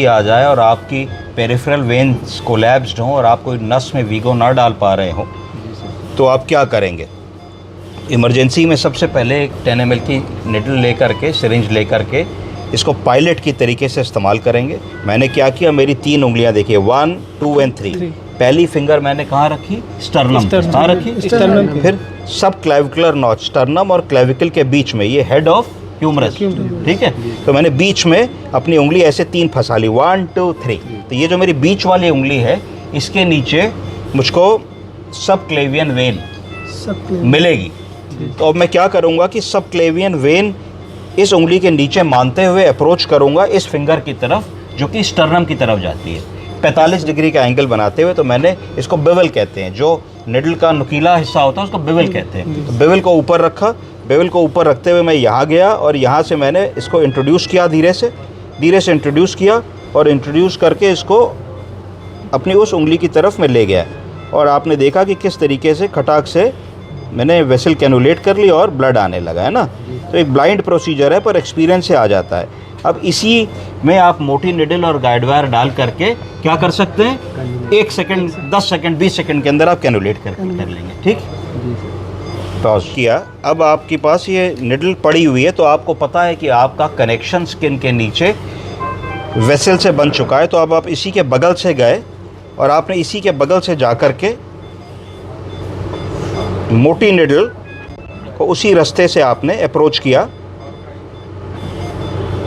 आ जाए और आपकी पेरिफेरल वेन्स कोलैप्स्ड हों और आप कोई नस में वीगो ना डाल पा रहे हो तो आप क्या करेंगे? इमरजेंसी में सबसे पहले एक 10 ml की निडल लेकर के, सिरिंज लेकर के इसको पायलट की तरीके से इस्तेमाल करेंगे। मैंने क्या किया, मेरी 3 उंगलियां देखिए, 1, 2 एंड 3। पहली फिंगर मैंने कहाँ रखी? स्टर्नम। कहाँ रखी? स्टर्नम। फिर सब क्लेविकुलर नॉच, स्टर्नम और क्लेविकल के बीच में, ये हेड ऑफ ह्यूमरस, ठीक है। तो मैंने बीच में अपनी उंगली ऐसे 3 फंसा ली, 1, 2, 3। तो ये जो मेरी बीच वाली उंगली है, इसके नीचे मुझको सब क्लेवियन वेन मिलेगी। तो अब मैं क्या करूँगा कि सब क्लेवियन वेन इस उंगली के नीचे मानते हुए अप्रोच करूँगा इस फिंगर की तरफ जो कि स्टर्नम की तरफ जाती है, 45 डिग्री का एंगल बनाते हुए। तो मैंने इसको बेवल कहते हैं, जो निडल का नुकीला हिस्सा होता है उसको बेवल कहते हैं। तो बेवल को ऊपर रखा, बेवल को ऊपर रखते हुए मैं यहाँ गया और यहाँ से मैंने इसको इंट्रोड्यूस किया, धीरे से इंट्रोड्यूस किया और इंट्रोड्यूस करके इसको अपनी उस उंगली की तरफ मैं ले गया। और आपने देखा कि किस तरीके से खटाक से मैंने वेसल कैनुलेट कर ली और ब्लड आने लगा, है ना। तो एक ब्लाइंड प्रोसीजर है पर एक्सपीरियंस से आ जाता है। अब इसी में आप मोटी निडल और गाइड वायर डाल करके क्या कर सकते हैं, 1 सेकंड, 10 सेकंड, 20 सेकंड के अंदर आप कैनुलेट कर लेंगे, ठीक। पॉज किया। अब आपके पास ये निडल पड़ी हुई है तो आपको पता है कि आपका कनेक्शन स्किन के नीचे वेसल से बन चुका है। तो अब आप इसी के बगल से गए और आपने इसी के बगल से जा कर के मोटी निडल को उसी रास्ते से आपने अप्रोच किया।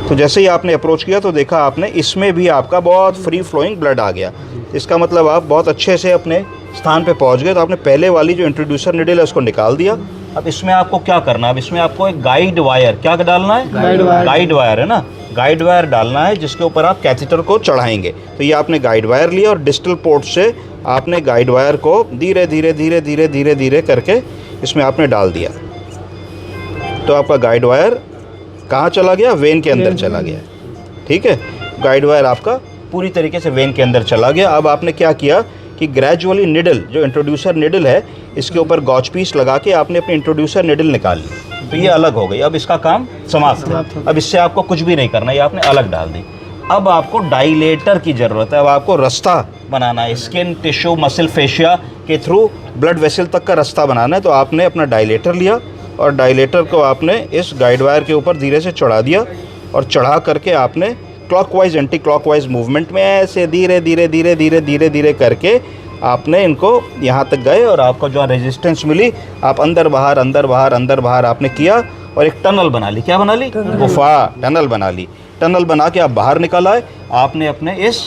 तो जैसे ही आपने अप्रोच किया तो देखा आपने इसमें भी आपका बहुत फ्री फ्लोइंग ब्लड आ गया। इसका मतलब आप बहुत अच्छे से अपने स्थान पे पहुंच गए। तो आपने पहले वाली जो इंट्रोड्यूसर निडल है उसको निकाल दिया। अब इसमें आपको क्या करना है, अब इसमें आपको एक गाइड वायर, क्या डालना है, गाइड वायर है ना, गाइड वायर डालना है जिसके ऊपर आप कैथेटर को चढ़ाएंगे। तो ये आपने गाइड वायर लिया और डिस्टल पोर्ट से आपने गाइड वायर को धीरे धीरे करके इसमें आपने डाल दिया। तो आपका गाइड वायर कहाँ चला गया, वेन के अंदर चला गया, ठीक है। गाइड वायर आपका पूरी तरीके से वेन के अंदर चला गया। अब आपने क्या किया कि ग्रेजुअली निडल, जो इंट्रोड्यूसर निडल है, इसके ऊपर गॉच पीस लगा के आपने अपनी इंट्रोड्यूसर निडल निकाल ली। तो ये अलग हो गई, अब इसका काम समाप्त है। अब इससे आपको कुछ भी नहीं करना, ये आपने अलग डाल दी। अब आपको डाइलेटर की ज़रूरत है। अब आपको रास्ता बनाना है, स्किन, टिश्यू, मसल, फेशिया के थ्रू ब्लड वेसल तक का रास्ता बनाना है। तो आपने अपना डाइलेटर लिया और डाइलेटर को आपने इस गाइड वायर के ऊपर धीरे से चढ़ा दिया और चढ़ा करके आपने क्लॉकवाइज एंटी क्लॉकवाइज मूवमेंट में ऐसे धीरे धीरे करके आपने इनको यहाँ तक गए और आपको जो रेजिस्टेंस मिली, आप अंदर बाहर आपने किया और एक टनल बना ली। क्या बना ली? गुफा, टनल बना ली। टनल बना के आप बाहर निकल आए। आपने अपने इस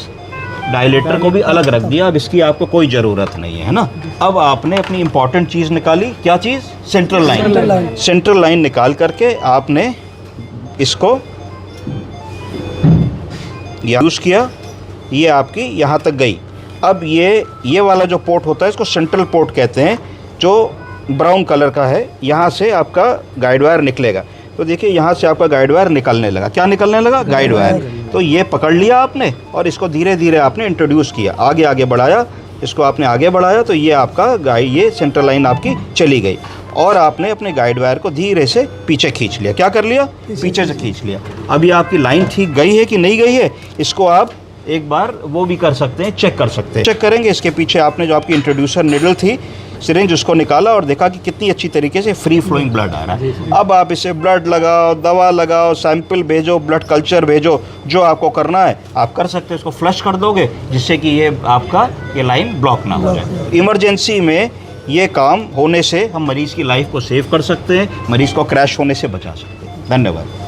डायलेटर को भी अलग रख दिया, अब इसकी आपको कोई ज़रूरत नहीं है ना। अब आपने अपनी इंपॉर्टेंट चीज़ निकाली, क्या चीज़? Central line. सेंट्रल लाइन निकाल करके आपने इसको यूज़ किया, ये आपकी यहाँ तक गई। अब ये वाला जो पोर्ट होता है इसको सेंट्रल पोर्ट कहते हैं, जो ब्राउन कलर का है। यहाँ से आपका गाइड वायर निकलेगा। तो देखिए यहाँ से आपका गाइड वायर निकलने लगा। क्या निकलने लगा? Guide wire. तो ये पकड़ लिया आपने और इसको धीरे धीरे आपने इंट्रोड्यूस किया, आगे बढ़ाया, इसको आपने आगे बढ़ाया। तो ये आपका ये सेंट्रल लाइन आपकी चली गई और आपने अपने गाइड वायर को धीरे से पीछे खींच लिया। क्या कर लिया? पीछे से खींच लिया। अभी आपकी लाइन ठीक गई है कि नहीं गई है, इसको आप एक बार वो भी कर सकते हैं, चेक कर सकते हैं। चेक करेंगे इसके पीछे आपने जो आपकी इंट्रोड्यूसर निडल थी, सिरिंज, उसको निकाला और देखा कि कितनी अच्छी तरीके से फ्री फ्लोइंग ब्लड आ रहा है। अब आप इसे ब्लड लगाओ, दवा लगाओ, सैंपल भेजो, ब्लड कल्चर भेजो, जो आपको करना है आप कर सकते हैं। इसको फ्लश कर दोगे जिससे कि ये आपका ये लाइन ब्लॉक ना हो जाए। इमरजेंसी में ये काम होने से हम मरीज़ की लाइफ को सेव कर सकते हैं, मरीज़ को क्रैश होने से बचा सकते हैं। धन्यवाद।